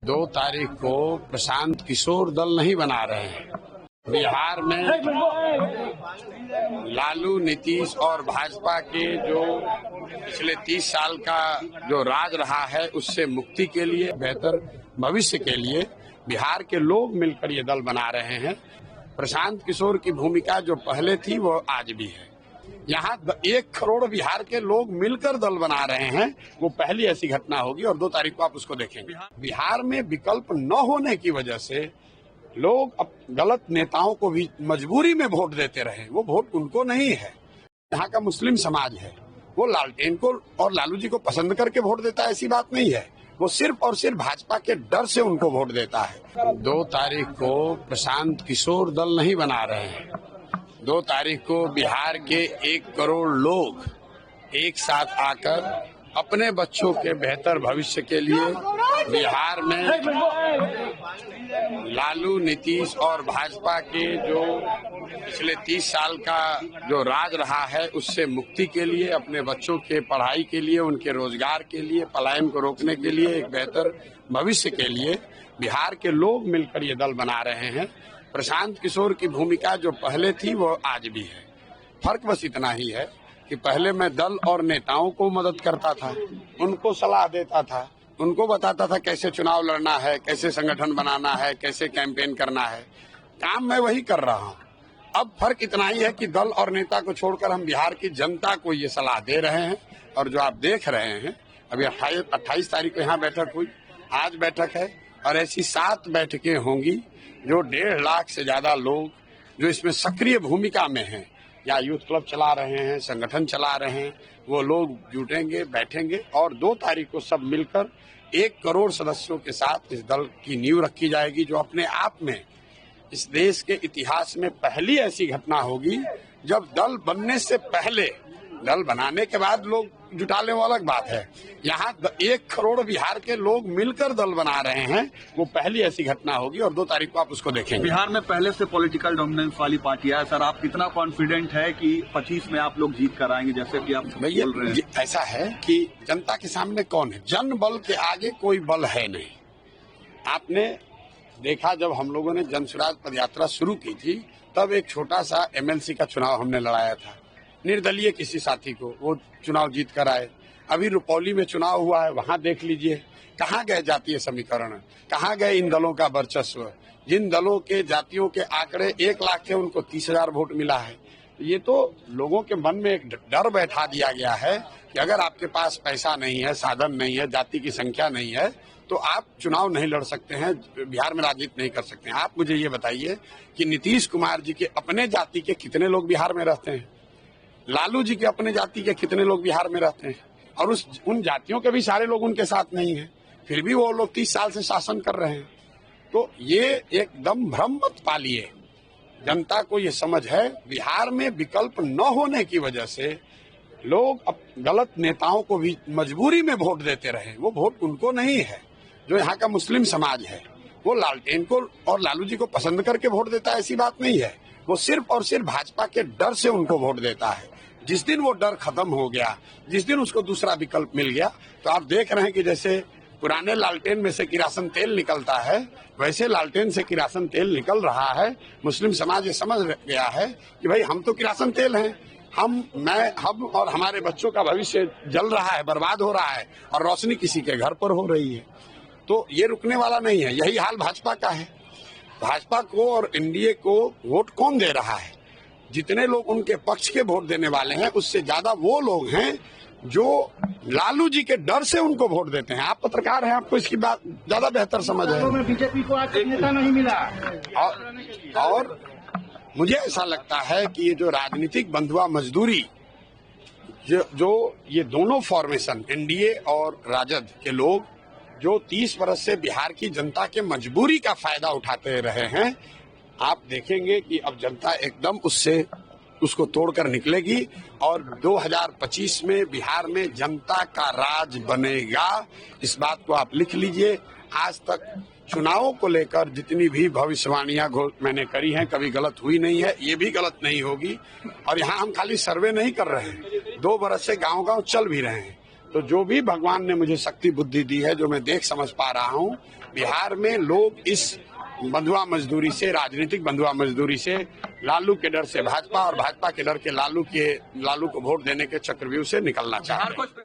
2 तारीख को प्रशांत किशोर दल नहीं बना रहे हैं। बिहार में लालू, नीतीश और भाजपा के जो पिछले 30 साल का जो राज रहा है उससे मुक्ति के लिए, बेहतर भविष्य के लिए बिहार के लोग मिलकर ये दल बना रहे हैं। प्रशांत किशोर की भूमिका जो पहले थी वो आज भी है। यहाँ 1 करोड़ बिहार के लोग मिलकर दल बना रहे हैं, वो पहली ऐसी घटना होगी और 2 तारीख को आप उसको देखेंगे। बिहार में विकल्प न होने की वजह से लोग अब गलत नेताओं को भी मजबूरी में वोट देते रहे। वो वोट उनको नहीं है, यहाँ का मुस्लिम समाज है, वो लालटेन को और लालू जी को पसंद करके वोट देता है, ऐसी बात नहीं है। वो सिर्फ और सिर्फ भाजपा के डर से उनको वोट देता है। 2 तारीख को प्रशांत किशोर दल नहीं बना रहे हैं। 2 तारीख को बिहार के 1 करोड़ लोग एक साथ आकर अपने बच्चों के बेहतर भविष्य के लिए बिहार में लालू, नीतीश और भाजपा के जो पिछले 30 साल का जो राज रहा है उससे मुक्ति के लिए, अपने बच्चों के पढ़ाई के लिए, उनके रोजगार के लिए, पलायन को रोकने के लिए, एक बेहतर भविष्य के लिए बिहार के लोग मिलकर ये दल बना रहे हैं। प्रशांत किशोर की भूमिका जो पहले थी वो आज भी है। फर्क बस इतना ही है कि पहले मैं दल और नेताओं को मदद करता था, उनको सलाह देता था, उनको बताता था कैसे चुनाव लड़ना है, कैसे संगठन बनाना है, कैसे कैंपेन करना है। काम मैं वही कर रहा हूँ। अब फर्क इतना ही है कि दल और नेता को छोड़कर हम बिहार की जनता को ये सलाह दे रहे हैं। और जो आप देख रहे हैं, अभी 28 तारीख को यहाँ बैठक हुई, आज बैठक है और ऐसी 7 बैठकें होंगी जो 1.5 लाख से ज्यादा लोग जो इसमें सक्रिय भूमिका में हैं, या यूथ क्लब चला रहे हैं, संगठन चला रहे हैं, वो लोग जुटेंगे, बैठेंगे और 2 तारीख को सब मिलकर 1 करोड़ सदस्यों के साथ इस दल की नींव रखी जाएगी, जो अपने आप में इस देश के इतिहास में पहली ऐसी घटना होगी जब दल बनने से पहले, दल बनाने के बाद लोग जुटा ले वो अलग बात है, यहाँ 1 करोड़ बिहार के लोग मिलकर दल बना रहे हैं, वो पहली ऐसी घटना होगी और 2 तारीख को आप उसको देखेंगे। बिहार में पहले से पॉलिटिकल डोमिनेंस वाली पार्टियां है सर, आप कितना कॉन्फिडेंट है कि 25 में आप लोग जीत कर आएंगे, जैसे कि आप बोल रहे हैं? ऐसा है कि जनता के सामने कौन है, जन बल के आगे कोई बल है नहीं। आपने देखा जब हम लोगों ने जन स्वराज पदयात्रा शुरू की थी, तब एक छोटा सा MLC का चुनाव हमने लड़ाया था, निर्दलीय किसी साथी को, वो चुनाव जीत कर आए। अभी रुपौली में चुनाव हुआ है, वहां देख लीजिए कहाँ गए जातीय समीकरण, कहाँ गए इन दलों का वर्चस्व। जिन दलों के जातियों के आंकड़े 1 लाख थे, उनको 30,000 वोट मिला है। ये तो लोगों के मन में एक डर बैठा दिया गया है कि अगर आपके पास पैसा नहीं है, साधन नहीं है, जाति की संख्या नहीं है, तो आप चुनाव नहीं लड़ सकते हैं, बिहार में राजनीति नहीं कर सकते हैं। आप मुझे ये बताइए कि नीतीश कुमार जी के अपने जाति के कितने लोग बिहार में रहते हैं, लालू जी के अपने जाति के कितने लोग बिहार में रहते हैं, और उन जातियों के भी सारे लोग उनके साथ नहीं है, फिर भी वो लोग 30 साल से शासन कर रहे हैं। तो ये एकदम भ्रम मत पालिए, जनता को ये समझ है बिहार में विकल्प न होने की वजह से लोग अब गलत नेताओं को भी मजबूरी में वोट देते रहे। वो वोट उनको नहीं है, जो यहाँ का मुस्लिम समाज है, वो लालटेन को और लालू जी को पसंद करके वोट देता है, ऐसी बात नहीं है। वो सिर्फ और सिर्फ भाजपा के डर से उनको वोट देता है। जिस दिन वो डर खत्म हो गया, जिस दिन उसको दूसरा विकल्प मिल गया, तो आप देख रहे हैं कि जैसे पुराने लालटेन में से किरासन तेल निकलता है, वैसे लालटेन से किरासन तेल निकल रहा है। मुस्लिम समाज ये समझ गया है कि भाई हम तो किरासन तेल हैं, हम और हमारे बच्चों का भविष्य जल रहा है, बर्बाद हो रहा है, और रोशनी किसी के घर पर हो रही है। तो ये रुकने वाला नहीं है। यही हाल भाजपा का है। भाजपा को और एनडीए को वोट कौन दे रहा है? जितने लोग उनके पक्ष के वोट देने वाले हैं, उससे ज्यादा वो लोग हैं जो लालू जी के डर से उनको वोट देते हैं। आप पत्रकार हैं, आपको इसकी बात ज्यादा बेहतर समझ है। बीजेपी को आज नेता नहीं मिला और मुझे ऐसा लगता है कि ये जो राजनीतिक बंधुआ मजदूरी, जो ये दोनों फॉर्मेशन एनडीए और राजद के लोग जो 30 वर्ष से बिहार की जनता के मजबूरी का फायदा उठाते रहे हैं, आप देखेंगे कि अब जनता एकदम उसको तोड़कर निकलेगी और 2025 में बिहार में जनता का राज बनेगा। इस बात को आप लिख लीजिए। आज तक चुनावों को लेकर जितनी भी भविष्यवाणियां मैंने करी हैं, कभी गलत हुई नहीं है, ये भी गलत नहीं होगी। और यहाँ हम खाली सर्वे नहीं कर रहे हैं, 2 बरस से गांव-गांव चल भी रहे हैं। तो जो भी भगवान ने मुझे शक्ति बुद्धि दी है, जो मैं देख समझ पा रहा हूँ, बिहार में लोग इस बंधुआ मजदूरी से, राजनीतिक बंधुआ मजदूरी से, लालू के डर से भाजपा और भाजपा के डर के लालू को वोट देने के चक्रव्यूह से निकलना चाहते हैं।